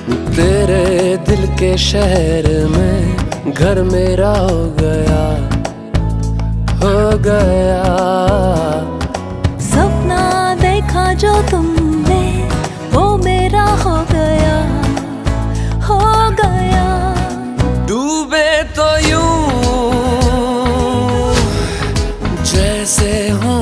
तेरे दिल के शहर में घर मेरा हो गया, हो गया। सपना देखा जो तुमने वो मेरा हो गया, हो गया। डूबे तो यूं जैसे हूँ